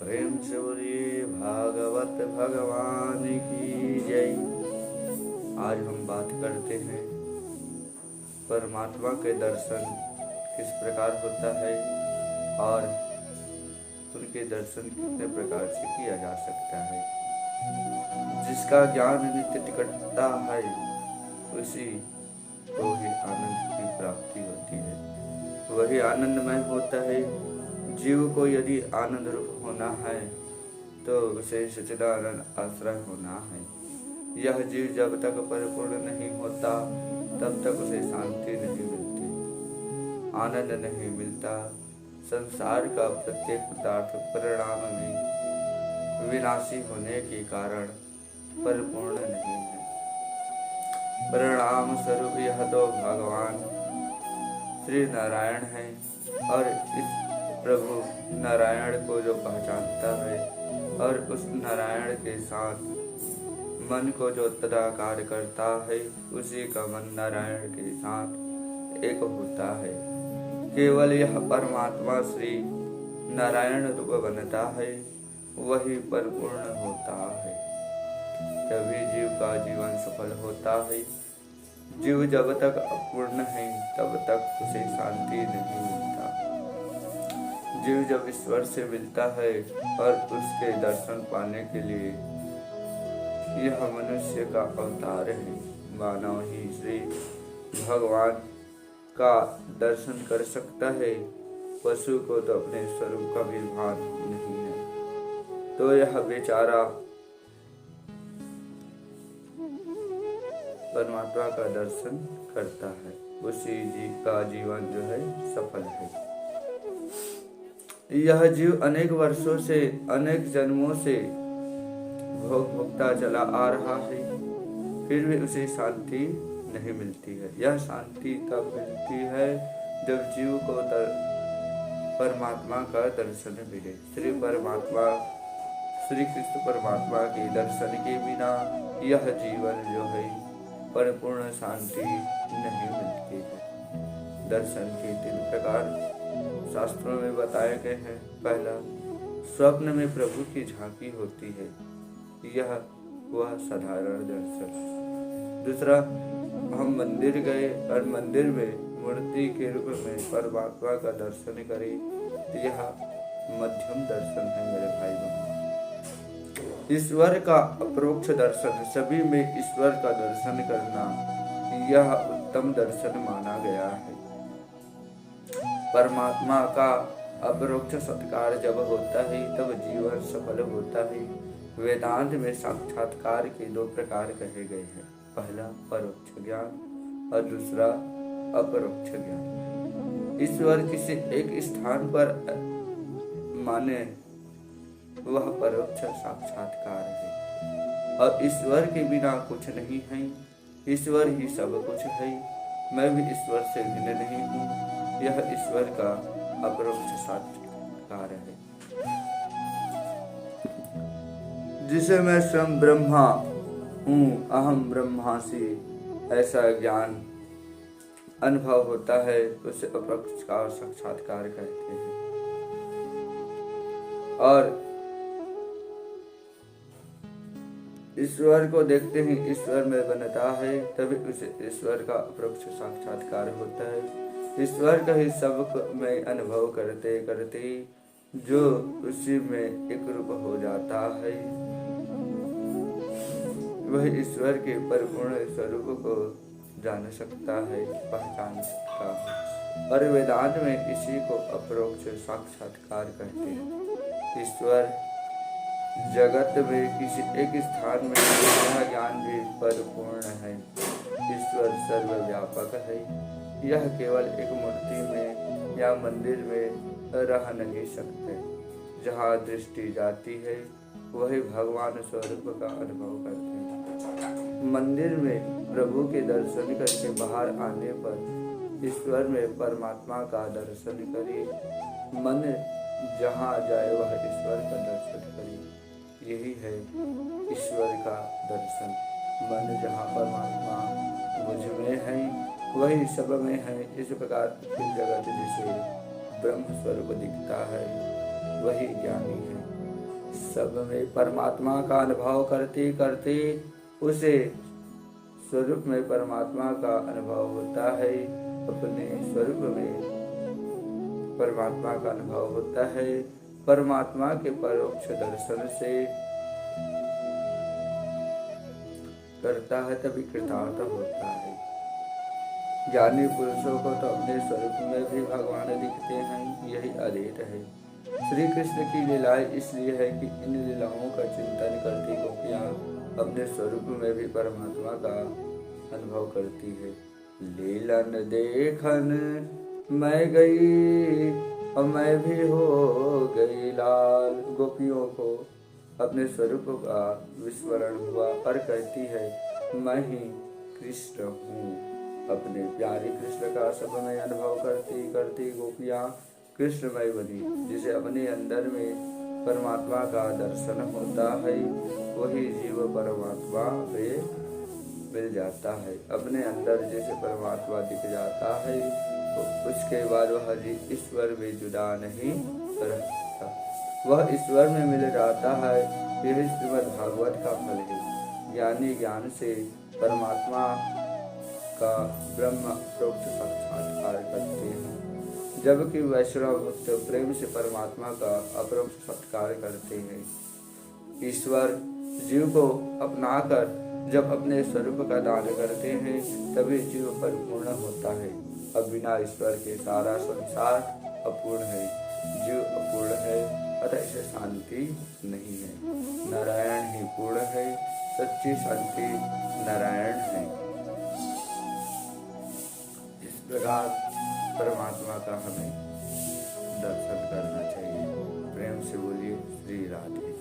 प्रेम से बोलिए भागवत भगवान की जय। आज हम बात करते हैं परमात्मा के दर्शन किस प्रकार होता है और उनके दर्शन कितने प्रकार से किया जा सकता है। जिसका ज्ञान नित्य टिकटता है उसी को ही आनंद की प्राप्ति होती है, वही आनंदमय होता है। जीव को यदि आनंद रूप होना है तो उसे सच्चिदानंद आश्रय होना है। यह जीव जब तक परिपूर्ण नहीं होता तब तक उसे शांति नहीं मिलती, आनंद नहीं मिलता। संसार का प्रत्येक पदार्थ परिणाम में विनाशी होने के कारण परिपूर्ण नहीं है। परिणाम स्वरूप यह तो भगवान श्री नारायण है और इस प्रभु नारायण को जो पहचानता है और उस नारायण के साथ मन को जो तदाकार करता है उसी का मन नारायण के साथ एक होता है। केवल यह परमात्मा श्री नारायण रूप बनता है, वही परिपूर्ण होता है, तभी जीव का जीवन सफल होता है। जीव जब तक अपूर्ण है तब तक उसे शांति नहीं मिलता। जीव जब ईश्वर से मिलता है और उसके दर्शन पाने के लिए यह मनुष्य का अवतार है। मानव ही श्री भगवान का दर्शन कर सकता है, पशु को तो अपने स्वरूप का भी भान नहीं है, तो यह बेचारा परमात्मा का दर्शन करता है, उसी का जीवन जो है सफल है। यह जीव अनेक वर्षों से अनेक जन्मों से भोग भोगता चला आ रहा है, फिर भी उसे शांति नहीं मिलती है। यह शांति तब मिलती है जब जीव को परमात्मा का दर्शन मिले। श्री परमात्मा श्री कृष्ण परमात्मा के दर्शन के बिना यह जीवन जो है परिपूर्ण शांति नहीं मिलती है। दर्शन के 3 प्रकार शास्त्रों में बताए गए हैं। पहला, स्वप्न में प्रभु की झांकी होती है, यह वह साधारण दर्शन। दूसरा, हम मंदिर गए और मंदिर में मूर्ति के रूप में परमात्मा का दर्शन करें, यह मध्यम दर्शन है मेरे भाई बहनों। ईश्वर का अपरोक्ष दर्शन, सभी में ईश्वर का दर्शन करना, यह उत्तम दर्शन माना गया है। परमात्मा का अपरोक्ष सत्कार जब होता है तब जीवन सफल होता है। वेदांत में साक्षात्कार के 2 प्रकार कहे गए हैं। पहला परोक्ष ज्ञान और दूसरा अपरोक्ष ज्ञान। ईश्वर किसी एक स्थान पर माने वह परोक्ष साक्षात्कार है, और ईश्वर के बिना कुछ नहीं है, ईश्वर ही सब कुछ है। मैं भी ईश्वर से भिन्न नहीं हूँ, यह ईश्वर का अपरोक्ष साक्षात्कार है। जिसे मैं स्वयं ब्रह्मा हूँ, अहम ब्रह्मासि, ऐसा ज्ञान अनुभव होता है, उसे अपरोक्ष का साक्षात्कार कहते हैं। और ईश्वर को देखते ही ईश्वर में बनता है, तभी उसे ईश्वर का अपरोक्ष साक्षात्कार होता है। ईश्वर का ही सब में अनुभव करते करते जो उसी में एक रूप हो जाता है, वह ईश्वर के परिपूर्ण स्वरूप को जान सकता है, पहचान सकता है। और वेदांत में इसी को अपरोक्ष साक्षात्कार कहते हैं। ईश्वर जगत में किसी एक स्थान में यह ज्ञान भी परिपूर्ण है। ईश्वर सर्वव्यापक है, यह केवल एक मूर्ति में या मंदिर में रह नहीं सकते। जहाँ दृष्टि जाती है वही भगवान स्वरूप का अनुभव करते हैं। मंदिर में प्रभु के दर्शन करके बाहर आने पर ईश्वर में परमात्मा का दर्शन करिए। मन जहाँ जाए वह ईश्वर का दर्शन करिए, यही है ईश्वर का दर्शन। मन जहाँ परमात्मा मुझ में है वही सब में है। इस प्रकार जगत जिसे ब्रह्म स्वरूप दिखता है वही ज्ञानी है। सब में परमात्मा का अनुभव करते करते उसे स्वरूप में परमात्मा का अनुभव होता है। अपने स्वरूप में परमात्मा का अनुभव होता है। परमात्मा के परोक्ष दर्शन से करता है तभी कृतार्थ होता है। ज्ञानी पुरुषों को तो अपने स्वरूप में भी भगवान दिखते हैं, यही अद्वैत है। श्री कृष्ण की लीलाएं इसलिए है कि इन लीलाओं का चिंतन करती गोपियां अपने स्वरूप में भी परमात्मा का अनुभव करती है। लीलन देखन मैं गई और मैं भी हो गई लाल। गोपियों को अपने स्वरूप का विस्मरण हुआ और कहती है मैं ही कृष्ण हूँ। अपने प्यारे कृष्ण का सब में अनुभव करती करती गोपियाँ कृष्णमय बनी। जिसे अपने अंदर में परमात्मा का दर्शन होता है वही जीव परमात्मा में मिल जाता है। अपने अंदर जैसे परमात्मा दिख जाता है तो उसके बाद वह ईश्वर में जुदा नहीं रहता, वह ईश्वर में मिल जाता है। यह श्रीमद् भागवत का फल है। ज्ञानी ज्ञान से परमात्मा का ब्रह्म प्रोक्त साक्षात्कार करते हैं, जबकि वैष्णव भक्त प्रेम से परमात्मा का अपरोक्ष साक्षात्कार करते हैं। ईश्वर जीव को अपनाकर जब अपने स्वरूप का दान करते हैं तभी जीव परिपूर्ण होता है। अब बिना ईश्वर के सारा संसार अपूर्ण है, जीव अपूर्ण है, अतः इसे शांति नहीं है। नारायण ही पूर्ण है, सच्ची शांति नारायण है। इस प्रकार परमात्मा का हमें दर्शन करना चाहिए। प्रेम से बोलिए श्री राधे।